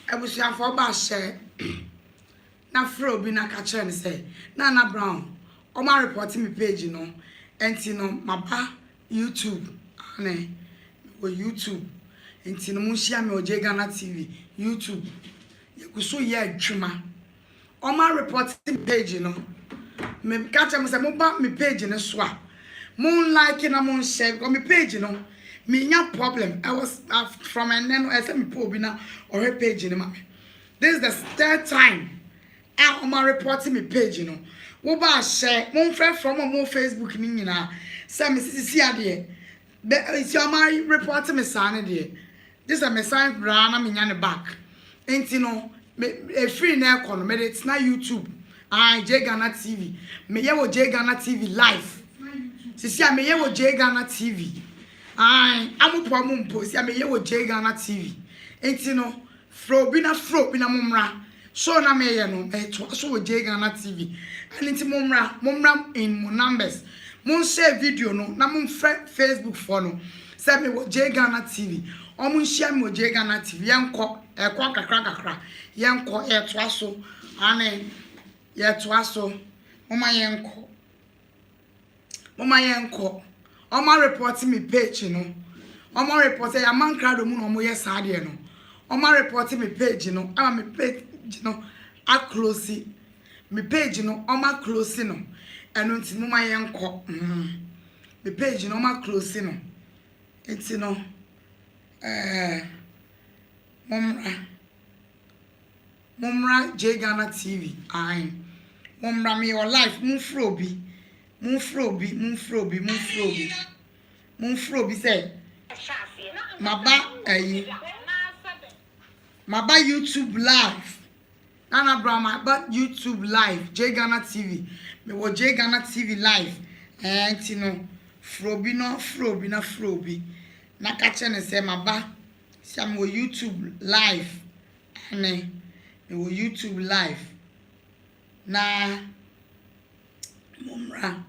Ebusuafo ba share na fro bi na ka kire ne say Naana Brown o ma report me page no enti no maba YouTube ane o YouTube enti no munhia me oje Ghana TV YouTube yekuso ye adwuma o ma report me page no me ka kire me say mo ba me page ne so a mon like na mon share because me page no me nya problem. I was from and then I said me po bi na or her page ni ma. This is the third time I am reporting me page no. Wo ba share mon friend from mon Facebook ni nyina. Say me sisi ade. It's your my reporting me san de. This is my sign bra na me nya ne back. Enti no me free na e kono me it's na YouTube. J Ghana TV. Me ye wo J Ghana TV live. Sisi a me ye wo J Ghana TV. Amupo mumpo si ameye wo J Ghana TV. Enti no fro bi na mumra. So na meye no to so wo J Ghana TV. And enti mumra in mo numbers. Mun share video no na mun Facebook for no. Say me wo J Ghana TV. O mun share me wo J Ghana TV. Yenko ekwa kakra. Yenko to aso. Ane ye to aso. Mama yenko. Oma reporting me page no. Oma reporting ya man crowd mu no mo yes ade no. Oma reporting me page no. Ama me page no a close. Me page no oma close no. Eno nti mo ma yenko. Me page no oma close no. Enti no Momra J Ghana TV. Momra me your life mufro bi. Munfro bi say Maba YouTube live. Naana Brown maba YouTube live. J Ghana TV. Me wo J Ghana TV live. Enti no fro bi. Na ka che ne say maba. Say me wo YouTube live. Ane me wo YouTube live. Na Mumra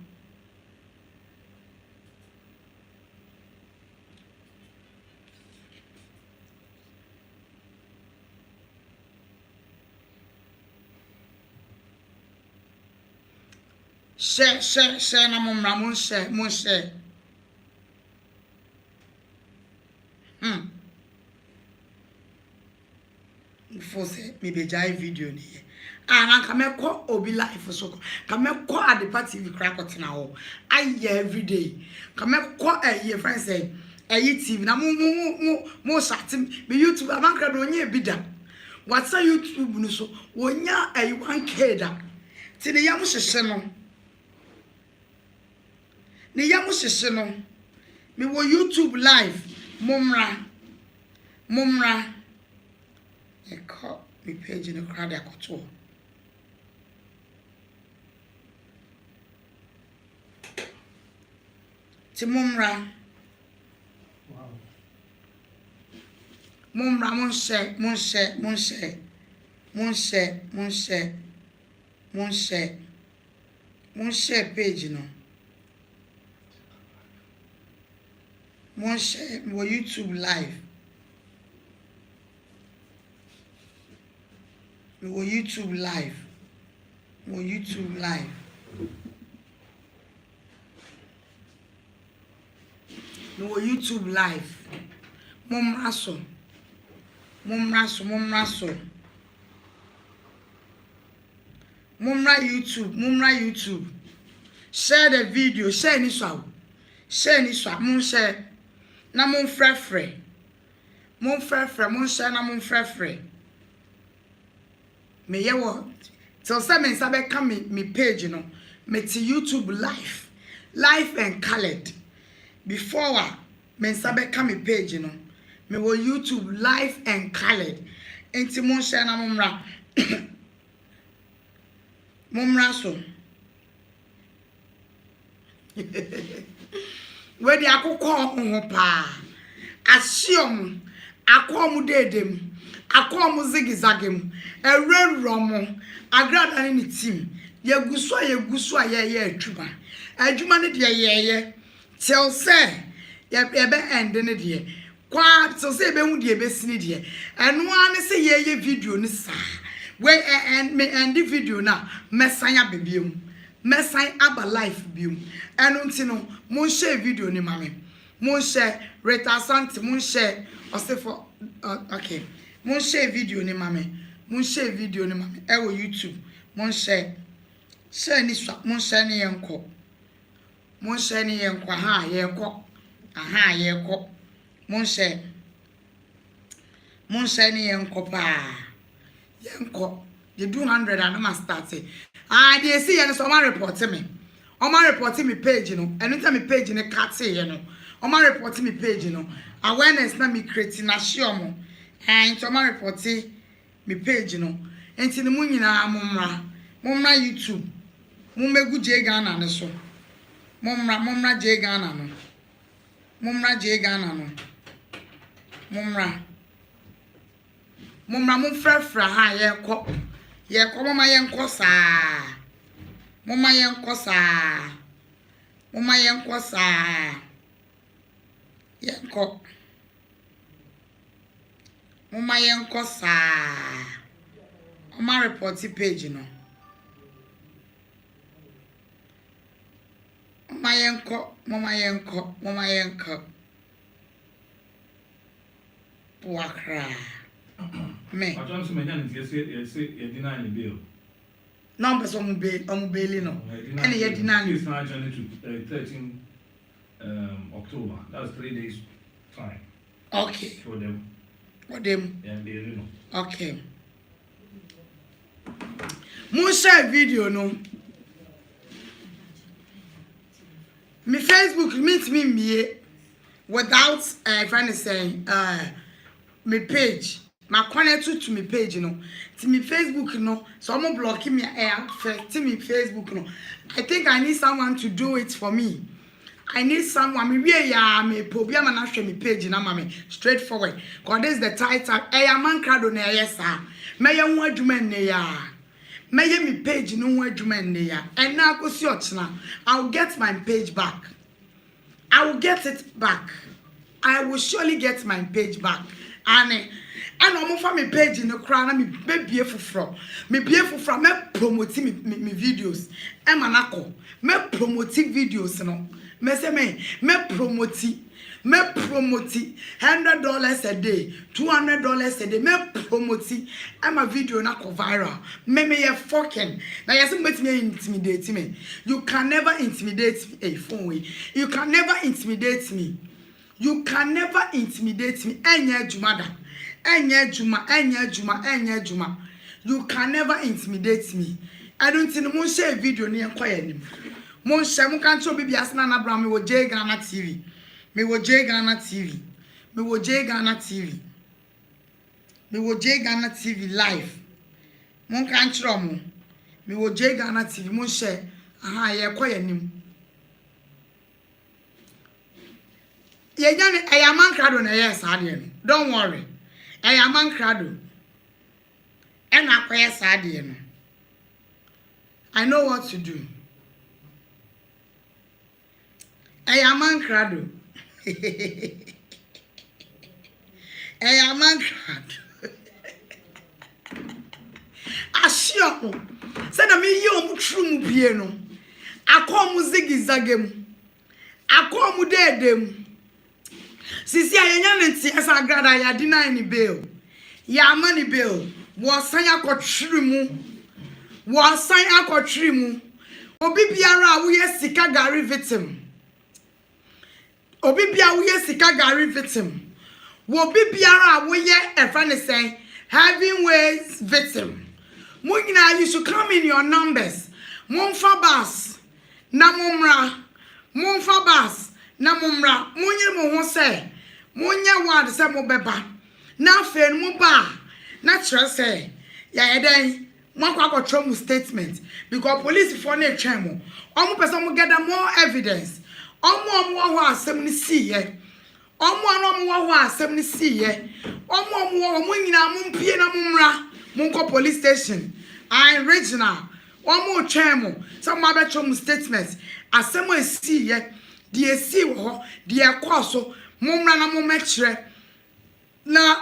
share na mumra mun share Before say me be jai video ni na kameko obi life so kameko at the party we crack out now every day kameko your friend say TV na mo chat me YouTube amanka do nya bi da what's YouTube no so wonya 1k da ti ne yam hyehye no me wo YouTube live mumra e call me page no crowd akoto Mumra. Wow. Mumra mon share page no. Mon share mo YouTube live. Mo YouTube live. No YouTube live. Mumra YouTube. Share the video. Share ni so. Mun share. Na mun frefre. Mun share na mun frefre. Me ye wo. Till say me sabe come me page no. Me ti YouTube live and colored. Before me sabe come me page no. Me wo YouTube live and colored. Enti mun share na mumra. Mumra so. Where the akoko ho pa. Asiom akom dedem. Akom zigizagem. Ewreromo. Agradaa ni team. Yeguso ye adwuma. Adwuma ne de ye. Tell say ye be end ne de. Kwa so say be hu de be sini de. Eno an say ye video ni sa. We and the video na mesanya bebium. Mesan aba life bium. Eno nti no mon share video ni mame. Mon share Reta Santi mon share for okay. Mon share video ni mame. Mon share video ni mame. E wo YouTube. Mon share ni swap mon share ni yenko. Mon share ni yenko ha yenko. Aha yenko. Mon share ni yenko pa. Yenko. You do 100 and I'm starting. Ah, they see and someone reporting me. Oma reporting me page, you know. Anytime me page in a cat say, you know. Oma reporting me page, you know. Awareness na me creating na show mo. And Oma reporting me page, you know. And in the morning na mumra YouTube. Mumegu J Ghana na so. Mumra J Ghana no. Mumra J Ghana no. Mumra mumfrafra ha ye ko. Ye ko mama yenko saa. Mama yenko saa. Mama yenko saa. Yenko. Mama yenko saa. Mama report page no. Mama yenko. Puakra. Me. I don't say you deny the bill. Numbers on bail, no. And you deny it's not January to 13 October. That's 3 days time. Okay. For them. For them. Yeah, they know. Okay. Mo share video no. Me Facebook meet me without friend saying me page. My connect to me page, you know. To me Facebook, you know. Someone blocking me first. To me Facebook, you know. I think I need someone to do it for me. I need someone. Me problem and show me page, you know, mommy. Straightforward. Cause this is the title. Man crowd na yes, sir. May you want to man ya. May you me page no want to man ya. And now go see now. I'll get my page back. I will get it back. I will surely get my page back. And I'm for me page in the crown, me be from. Me be from me promoting me videos. Emanako. Me promoting videos, no. Me say me promoting. Me promoting $100 a day, $200 a day. Me promoting. I'm a video na go viral. Me fucking. Now you say me intimidate me. You can never intimidate me. Phone way. You can never intimidate me. You can never intimidate me. Enya jumada. Enya juma. You can never intimidate me. I don't think mo share video ni enko ya nim. Mo share mo kan cho bibi asna Naana Brown me wo J Ghana TV. Me wo J Ghana TV live. Mo kan chro mo. Me wo J Ghana TV mo share aha ye enko ya nim. Ye nyane ayaman krado na yes ade no. Don't worry. Ayaman krado. And akwye sade no. I know what to do. Ayaman krado. Ayaman krado. Ashio. Say na me yi omu tru mu bie no. Akọ mu zigizagem. Akọ mu dedem. Sisi ayenya nti esa Agradaa ya deny ni bail. Ya money bail. Wo san akotwiri mu. Obi biara wo ye sika gari victim. Wo obi biara wo ye efra ne say having ways victim. You should come in your numbers. Monfa bas na mumra. Munye mo ho say. Munye word say mo beba. Na fe mo ba. Na try say. Ya eden. Mo kwa mu statement because police for na twan mo. Omo person mo gather more evidence. Omo ho asem ni see ye. Omo ho asem ni see ye. Omo nyina mo mpie na mo mra. Mo ko police station. I regional. Omo twan mo. Some ma be mu statement. Asem o see ye. Die si wo die kwa so mumra na mumekire na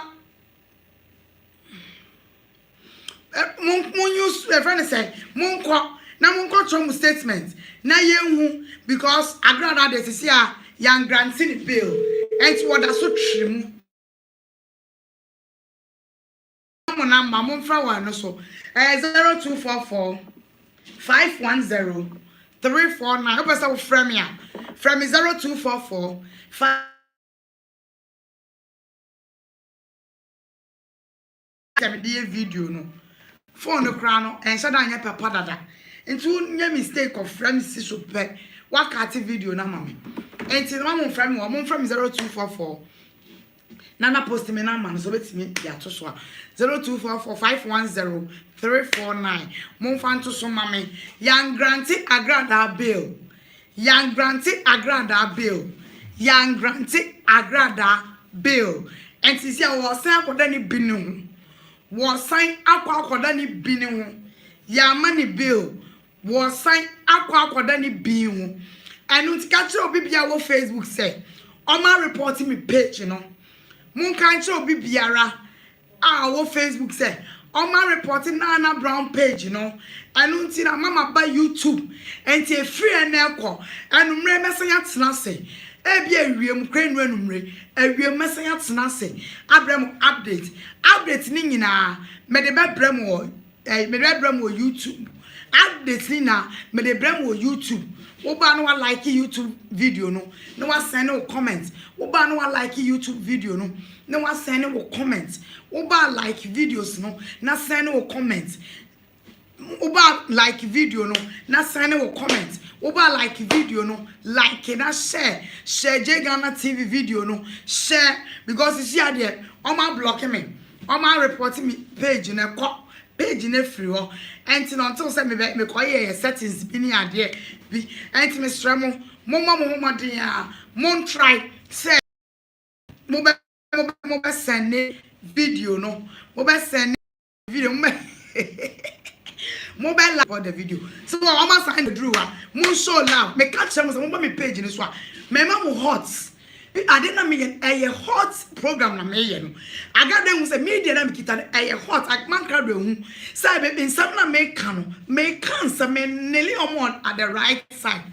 mon use a friend say mon ko na mon ko trom statement na yenhu because Agradaa dey see a young granting bill and what that so trim number mon fra one no so 0244 510 349 open frame ya frame 0244 5 video no phone no kra no and shada anya papa dada into nya mistake of frame si so pe wakati video na mama enti no mo frame 0244 Nana post me na man so betimi ya to so 0244 510 349 mon fan to so mama young granty Agradaa bill young granty Agradaa bill young granty Agradaa bill enti sia wo san akoda ni binu wo san akoda ni binu ya mani bill wo san akoda ni binu enu ti ka tro bibia wo Facebook say o ma report me page you know mun kan che obi biara wo Facebook say o ma reporting Naana Brown page you know anu nti na mama ba YouTube enti e free eneko enumre mesanya tena se e bia ewiem krenu enumre ewiem mesanya tena se abrem update ni nyina me de bebrem wo YouTube update ni na me de brem wo YouTube Oba no like YouTube video no wa send no comment oba no like YouTube video no wa send no comment oba like videos no na send no comment oba like video no na send no comment oba like video no like na share Ghana TV video no share because you see there o ma block me o ma report me page na ko page na free ho enti no until say me koye settings bi ni ade bi enti me stra mo den a mon try say mo be send video no mo be send video mo be like for the video so o ma sign the draw mo show love me catch them so mo me page ni so a me ma mo hot I didn't mean a hot program na me no Agradaa say media na me kita a hot man crowd hu say be nsam na me kan say me nearly on at the right side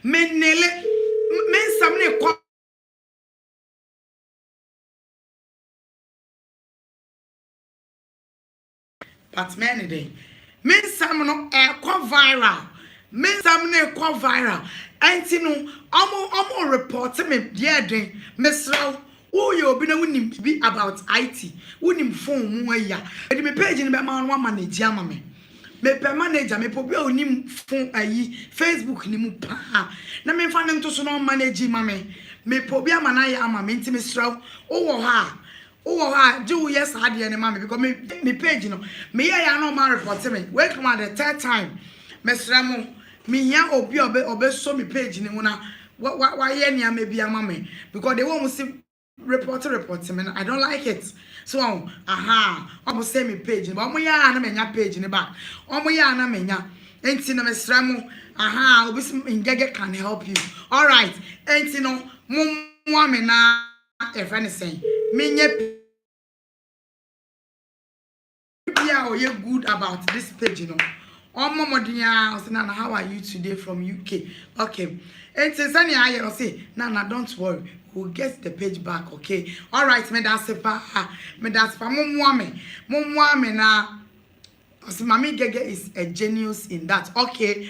me nearly me nsam na but many day me nsam no viral me nsam na viral enti no omo report me there den mesraw wo ye obi na wonim bi about IT wonim phone mu aya edi me page ni be ma no manage ama me pe manager me pobi onim phone ayi Facebook ni mu pa na me fa nem to so no manage ma me pobi ama na ya ama me enti mesraw wo ha do yes hard ye ni ma me because me page no me ya no ma report me we come at the third time mesra mo me ya obi so me page ni una why any maybe a mama because they won't see report me I don't like it so almost say me page but omo ya na menya page ni back omo ya na menya enti na mesra mo obi ngege can help you all right enti no mo me na if anything menye yeah you good about this page you know Momodia, Nana, how are you today from UK? Okay. And Sunny, I say, Nana, don't worry. We'll get the page back, okay? All right, me that's mum woman na. Mami Gege is a genius in that. Okay.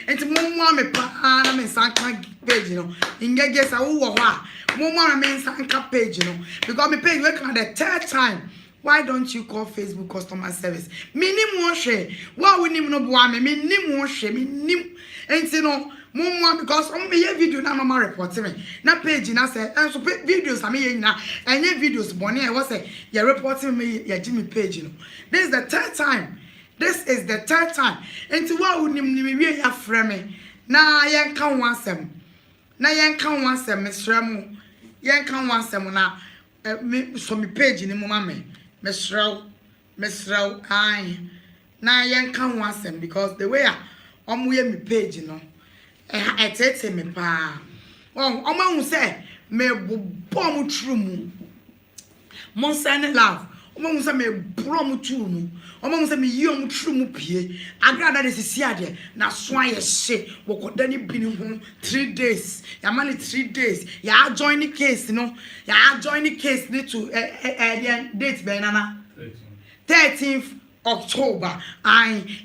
And mum woman pa na me sanka page, you know. In Gege sa wo ha. Mum woman me sanka page, you know. Because me page work on the third time. Why don't you call Facebook customer service? Minimum share. Why we need no boy me minimum share minimum. And you know, mum because on me video na mama report me. Na page na say and so videos I mean na any videos bonny I was say you reporting me your Jimmy page you know. This is the third time. And to why we need we ya frame na yen kan wansem. Na yen kan wansem mesra mu. Yen kan wansem na me so me page ni mama me. Mesraw ai na yen kan wasem because the way omoye me page no tete me pa omo hu say me bobom true mu mon send love omo say me bro mu tu mu omo say me yi omo tru mu pie Agradaa de sisi ade na so aye hye wokoda ni bi ni ho 3 days ya mani 3 days ya join the case no ya join the case ni to date be nana 13th October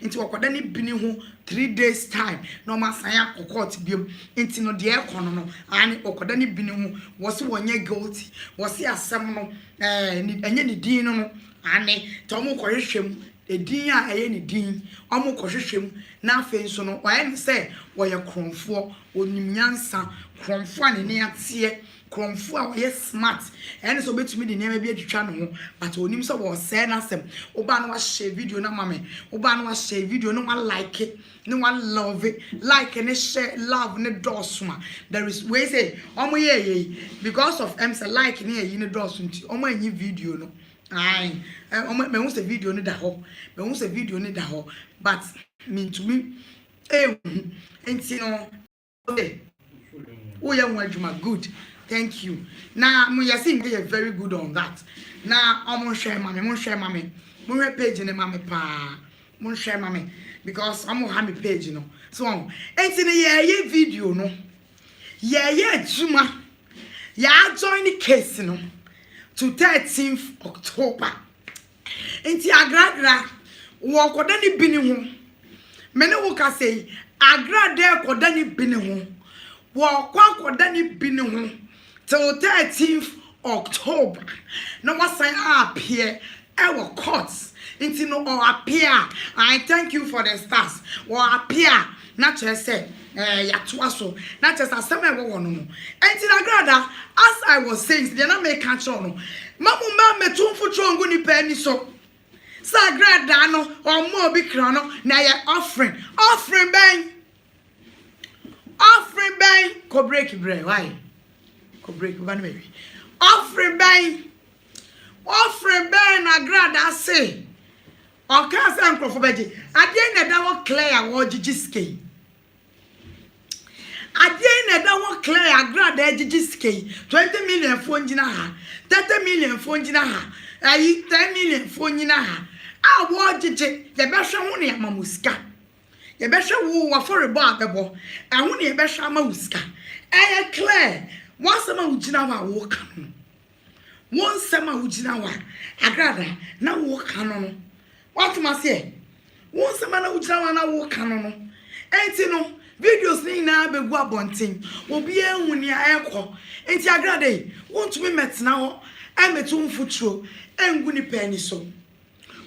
into wokoda ni bi ni ho 3 days time no ma san ya court biom into no de ekono no ani wokoda ni bi ni ho wo se wonye guilty wo se asem no enye ni din no ani to mo ko hwehwem edin a eye ni din omo ko hwehwem na afa nso no wa en se wo ye kronfo onimnyansa kronfo ani ne atie kronfo a wo smart en so betumi de nema bi atwitwa no ho but onim so wo se na asem oba no wa share video na mame oba no wa share video no wa like it no one love it like and share love ne dosuma there is we say omo ye because of say like ne ye ne dosun ti omo anyi video no omo me hu say video ne da ho me hu say video ne da ho but me to me enti no okay oh yeah wadjuma good thank you now mo yasin dey very good on that now omo share mame mo page ne mame pa mo share mame because I'm on my page, you know. So, ain't in a video, no. Yeah, Juma. Yeah, join the case, you know, to 13th October. Ain't Agradaa walk or any binning home. Many walk say, Agradaa or any binning home. Walk or any binning home till 13th October. No one sign up here, our courts. Into no or appear. I thank you for the stars. Or appear. Not just say, yatuaso. Not just as some ever no. And in Agradaa, as I was saying, they're not make catch on. Mamu me tun for trongo ni penny so. Sa Agradaa no or more big crono. Na ya offering. Offering bang. Offering bang. Ko break bread. Why? Ko break one baby. Offering bang. Offering bang Agradaa say. O ka se nkrofo beje ade na da wo clear wo gigiske ade na da wo clear Agradaa gigiske 20 million fo ngina ha 30 million fo ngina ha 10 million fo ngina ha a wo gigi ye be hwe ho ne amamuska ye be hwe wo wa for bo abebo ehun ye be hwe amamuska eye clear once ma ugina wa wo ka no once ma ugina wa Agradaa na wo ka no what must say? Once a man who na walk on. Ain't no videos ni na be go abontin. Obi ehun ni ayekọ. Enti Agradaa, won't me met now. I met un futuro. Engu ni penny so.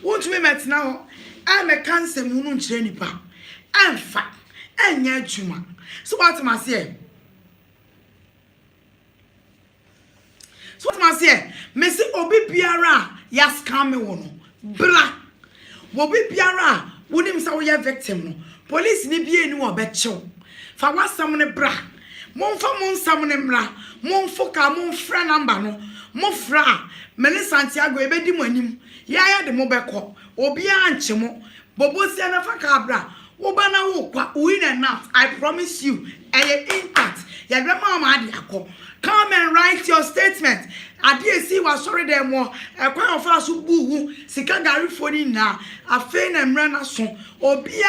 Won't me met now. I me cancer munu nkyere nipa. Amfa. Enya adwuma. So what must say? So what must say? Me say obi biara ya scam me wono. Bla. Wobi biara wonim sa wo ye victim no police ni bie ni wo bechew fa wasam ne bra monfa monsam ne mra monfo ka monfra number no mofra mene Santiago ebedi monim ya de mo beko obi anche mo bobosi na fa ka bra wo bana wo kwa win enough I promise you impact ya grandma ma ade akọ come and write your statement ade si wa sorry dem mo ekwan ofa so buhu sika gari foni na afi na mra na so obia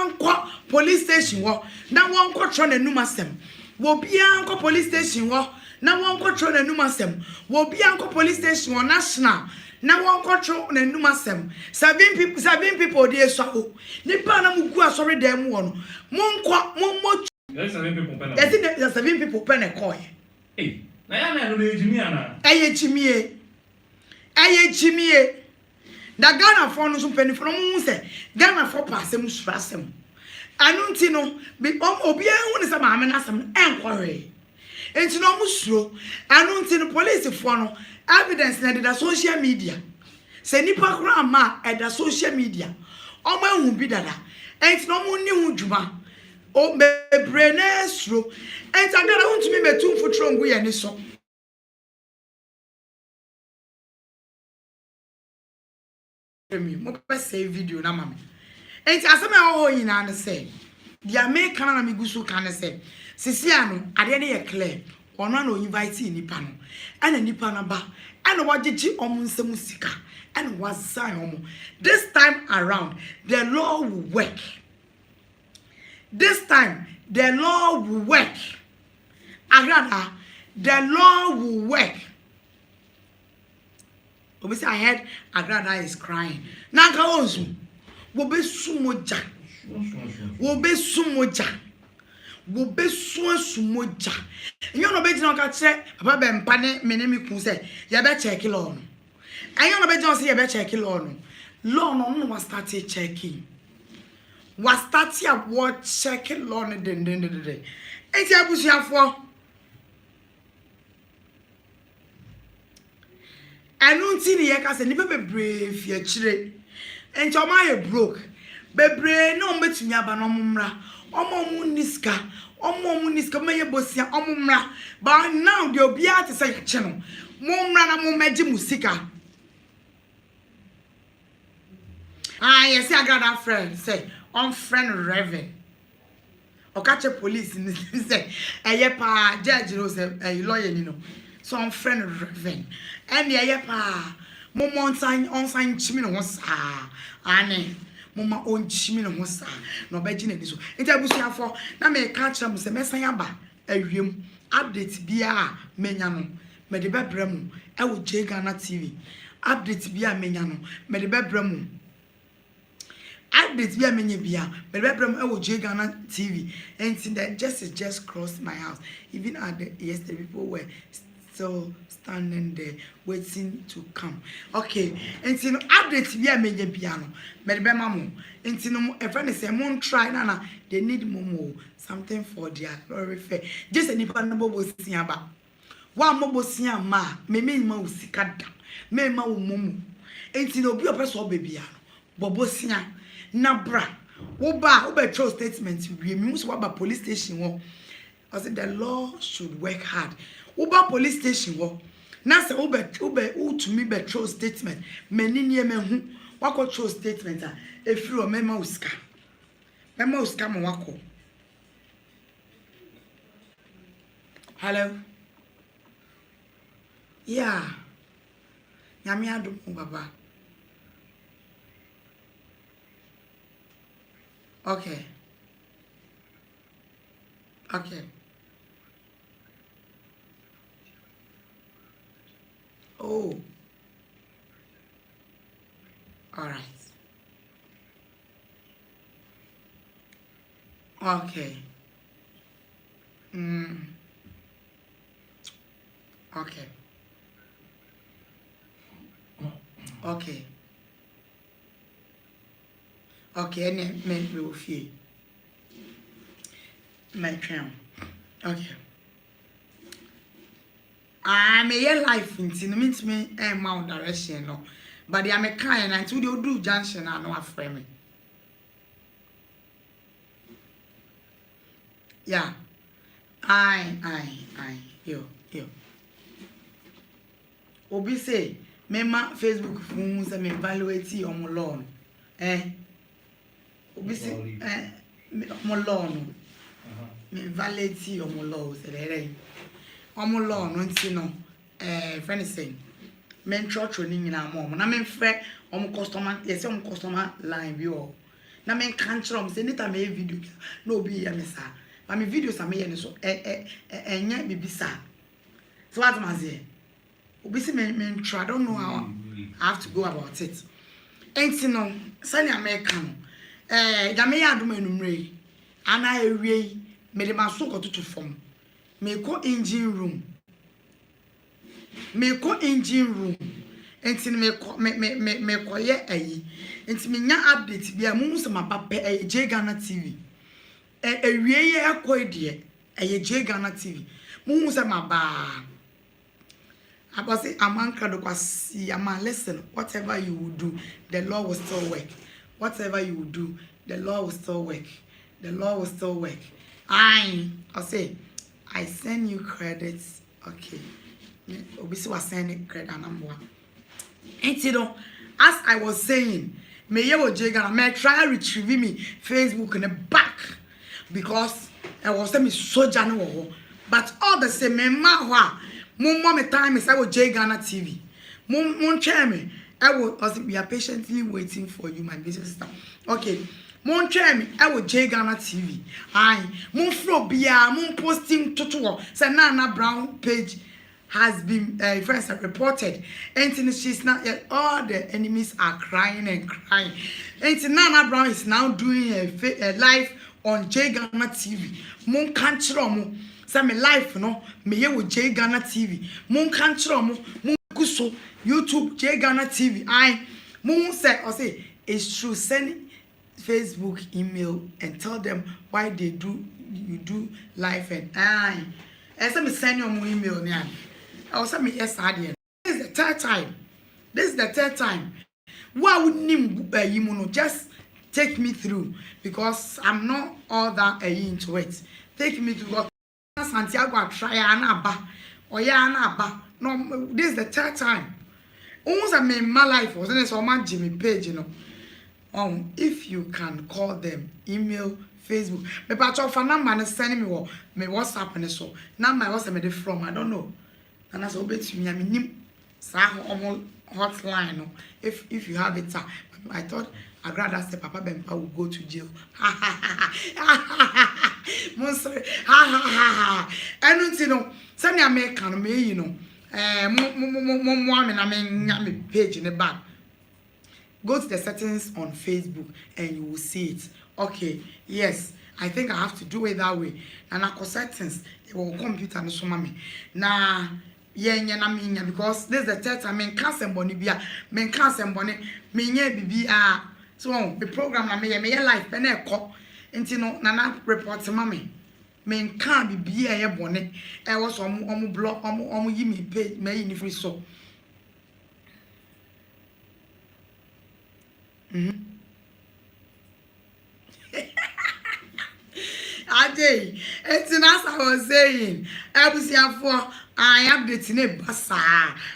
nko police station wo na won ko tro na numasem wo bia nko police station wo na won ko tro na numasem wo bia nko police station wo national na won ko tro na numasem 7 people dey so nipa na mugu asori dem wo no mo There's 7 people pen. There's 7 people pen a coin. Hey, na ya na no be Jimmy ana. Eye Jimmy. Da Ghana for no so pen for no say Ghana for passem surasem. Anu nti no be obi ehun ni say maame na asem enkware. Enti no musuro. Anu nti no police for no evidence na the social media. Se nipa kura ma e da social media. Omo ehun bi dada. Enti no mu ni hu djuma. O me brenesro enta gara untumi metum futro ngu ye ni so me mo pe save video na mama enta asema ho yina ne say dia me kana na migusu kana say sisi ano ade ne ye clear ono no invite nipa no and nipa na ba and wagyeji nsem sika and wasan omo. This time around the law will work. This time the law will work. Agradaa, the law will work. Obviously I heard Agradaa is crying. Nanka onzu wo be sumoja. Wo be sumoja. Wo be sumoja. You no be jina ka kire papa be mpa ne menemi kun say ye be check law no. Ayo no be jina say ye be check law no. Law no was start checking. Was start ya what check law no den. Enti abusuafo anu nti ne ye ka se nipa bebre fie kire. Enti o ma ye broke. Bebre no mbetumi aba no mmra. Omo mu niska meye bosia omumra. But now the obia te say che no. Mumra na mumeji musika. Yes, I got that friend say on friend Reverend. Catch a police in say pa judge no say lawyer ni no. So on friend Reverend. And pa momo on sign chimi no sa ane mama on chimi no ho sa no beji na ni so enta busuafo na me ka kira mu se mesan aba awiem update bia menya no me de bebrem e wo Ghana TV update bia menya no me de bebrem update bia menya bia me de bebrem e wo Ghana TV and that just crossed my house. Even at yesterday people were still standing there waiting to come. Okay, and you know update bia menya bia no me de be mamu and you know a friend say mon try na they need momo something for their lorry fare. Just any pan no bo sia ba wa mo bo sia ma me ma usika da me ma wo momo and you know bi opeso obebia no bo sia na bra wo ba throw statement we me so ba police station wo. I said the law should work hard. Uba police station wo na se ube to me be throw statement meni nie me hu wako throw statement a efiri o mema uska mo wako. Hello, yeah, nyame adom baba. Okay, oh, all right. Okay. Okay. Okay. Okay, and me will feel my crown. Okay. I may your life in means me and mount direction no. But I am a kind until you do junction and no frame me. Yeah. Yo. Obi say, Mema Facebook phones and me evaluate on loan. Obi say, mo loan. Me evaluate on loan. Say, omo loan nti no friend say men church ni nyina mo na men frɛ omo customer yes omo customer line bi o na men kan kyerɛ omo say nita me video na obi ya me sa ba me video sa me ye ne so enya bibi sa so what am I say obi say men try don't know how I have to go about it enti no sani America no ya me ya adom enumre ana ewie me de maso kototo fom me ko engine room enti me ko ye ayi enti me nya update bia mu so mapa pe Ghana TV ewie ye akọ de Ghana TV mu so maba abose amanka do kwasi ama listen whatever you will do the law will still work. Whatever you will do the law will still work. I say I send you credits. Okay. Obisi was sending credit number. And you know, as I was saying, may you Ghana may try retrieve me Facebook in the back because I was saying so general. but all the same ma me time is I will J Ghana TV. Mon chairman, we are patiently waiting for you, my business sister. Okay. Mon chairman, I will J Ghana TV. Mon fro bia, mon posting to say Naana Brown page has been first reported. And she's not yet. All the enemies are crying and crying. And Naana Brown is now doing a live on J Ghana TV. Mon control mo. Say me live no. Me ye with J Ghana TV. Mon control mo. Mon guso YouTube J Ghana TV. Mon say it's true. Send Facebook email and tell them why you do live and say me send you my email now. I say me yes this is the third time. Why would you just take me through, because I'm not all that into it. Take me through. Santiago try anaba or anaba. No, this is the third time. Almost I made my life was in so much Jimmy page, if you can call them, email, Facebook. Me patch for number sending me WhatsApp and so. Now my WhatsApp from I don't know. And as obey to me, I mean hotline. If you have it, I thought Agradaa say Papa Bempa will go to jail. Monster. And send me American me, me page in the back. Go to the settings on Facebook and you will see it. Okay, yes, I think I have to do it that way. And I settings, it will computer and so me. Nah, because this is the third time. Men can't send money bia, men can't send money. Men bibi so the program na me life be na ekọ. Nti no Nana report mama. Men can't be bia ye bone. E was omu block omu yi me pay me yi ni free so. Ade, it's as I was saying. I update ne basa.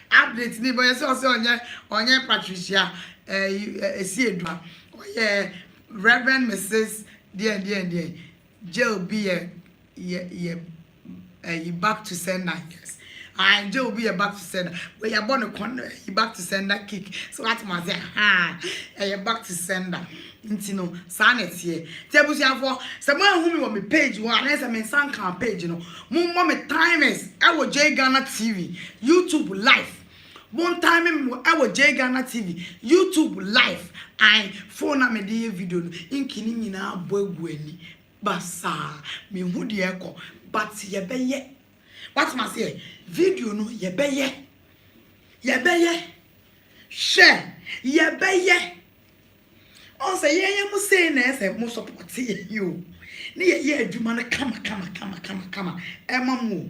Update ne boy so onye Patricia Esiedua. Oye Reverend Mrs. Dear. Jill be a back to sender. Yes. And Joe be a back to sender. Where you born a corner, you back to sender kick. So that's my say, back to sender. Intino, sanet here. Tebusia for someone whom you want me page one, as I mean, some can page, Mumma timers, our J Ghana TV, YouTube live. One time, our J Ghana TV, YouTube live. I phone a media video in Kinina Boy Basa, me would echo, but ye be ye. What must say? Video no ye be ye. Share ye be ye. On say ye must say na most support you. Ni ye adwuma na kama. Emma mo.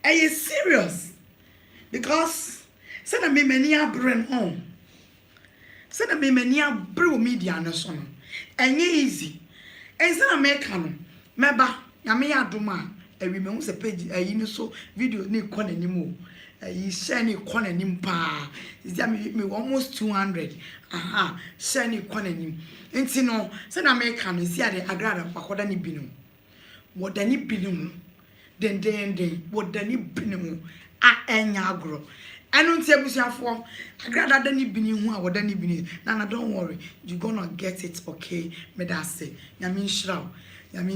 Are serious? Because say na me many abren on. Say na me many abro media na so no. Enye easy. En say na make no. Meba, ya me aduma. We me say page you so video ni kona ni mo. You share ni kona ni pa. Is me almost 200. Share ni kona ni. Enti no, say na me kan see ade Agradaa pakoda ni binu. Woda ni binu. Den woda ni binu. Enya agro. Enu nti abusuafo Agradaa da ni binu hu a woda ni binu. Nana don't worry, you gonna get it okay. Me da say. Nyame nshiraw.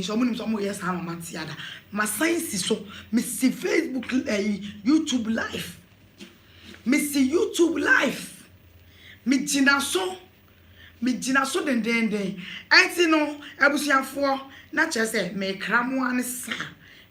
Someone yes, I'm a Matiada. My science is so Missy Facebook, YouTube live. Missy YouTube live. Me jina so den. I see no, Abusia for not just say me cram sa.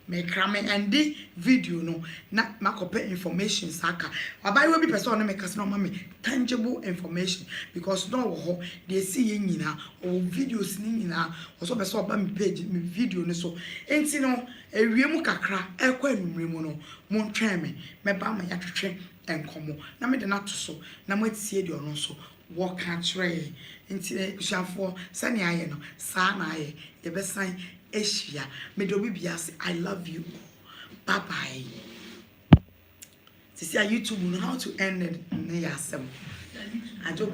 Me cram and the video no not makope information saka. Abai will be person make us no mami tangible information because no they see nyina or videos ni nyina or so person ba me page me video ne so enti no ewiemu kakra ekwa enumremu no mon twen me ba ma yatwetwe enkomo na me de na to so na matie de ono so walk and try enti bushafo sane aye no sa na aye ye besan Asia, me do be biase. I love you. Bye bye. See, YouTube know how to end it. I do